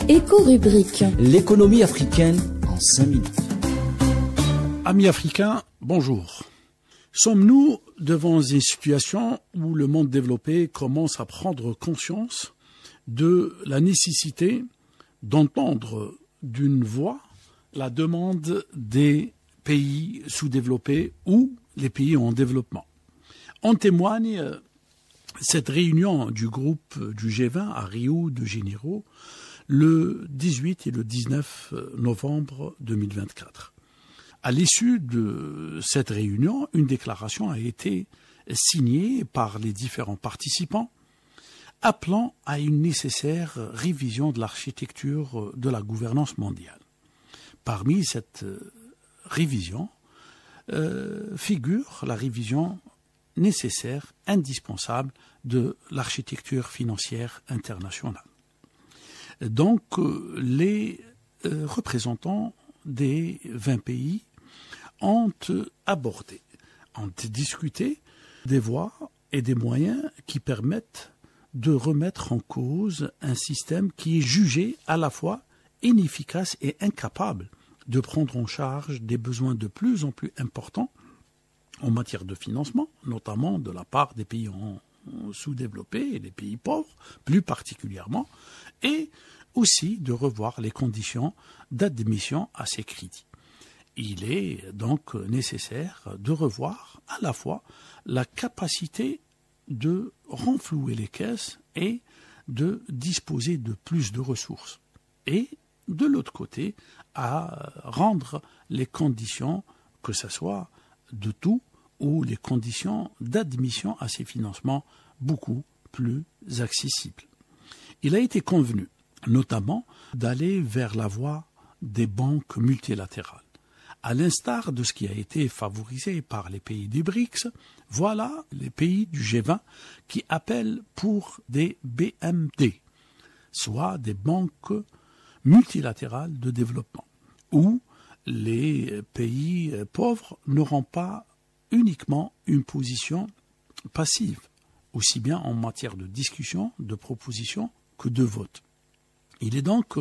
Éco-rubrique. L'économie africaine en 5 minutes. Amis africains, bonjour. Sommes-nous devant une situation où le monde développé commence à prendre conscience de la nécessité d'entendre d'une voix la demande des pays sous-développés ou les pays en développement? En témoigne cette réunion du groupe du G20 à Rio de Janeiro le 18 et le 19 novembre 2024. À l'issue de cette réunion, une déclaration a été signée par les différents participants appelant à une nécessaire révision de l'architecture de la gouvernance mondiale. Parmi cette révision figure la révision nécessaire, indispensable de l'architecture financière internationale. Donc, les représentants des 20 pays ont abordé, ont discuté des voies et des moyens qui permettent de remettre en cause un système qui est jugé à la fois inefficace et incapable de prendre en charge des besoins de plus en plus importants en matière de financement, notamment de la part des pays sous-développés et des pays pauvres, plus particulièrement, et aussi de revoir les conditions d'admission à ces crédits. Il est donc nécessaire de revoir à la fois la capacité de renflouer les caisses et de disposer de plus de ressources. Et de l'autre côté, à rendre les conditions, que ce soit de tout, ou les conditions d'admission à ces financements beaucoup plus accessibles. Il a été convenu, notamment, d'aller vers la voie des banques multilatérales. À l'instar de ce qui a été favorisé par les pays des BRICS, voilà les pays du G20 qui appellent pour des BMD, soit des banques multilatérales de développement, où les pays pauvres n'auront pas uniquement une position passive, aussi bien en matière de discussion, de proposition que de vote. Il est donc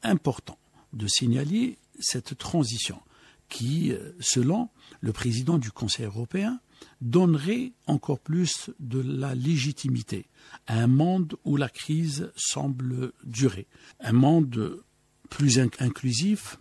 important de signaler cette transition qui, selon le président du Conseil européen, donnerait encore plus de la légitimité à un monde où la crise semble durer, un monde plus inclusif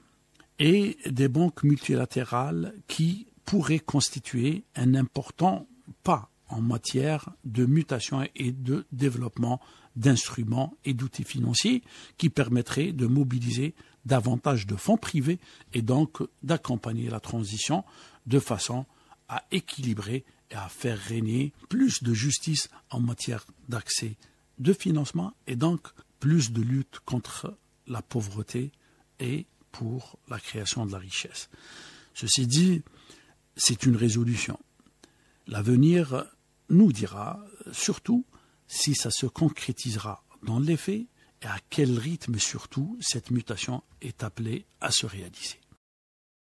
et des banques multilatérales qui pourraient constituer un important pas en matière de mutation et de développement d'instruments et d'outils financiers qui permettraient de mobiliser davantage de fonds privés et donc d'accompagner la transition de façon à équilibrer et à faire régner plus de justice en matière d'accès de financement et donc plus de lutte contre la pauvreté et pour la création de la richesse. Ceci dit, c'est une résolution. L'avenir nous dira surtout si ça se concrétisera dans les faits et à quel rythme surtout cette mutation est appelée à se réaliser.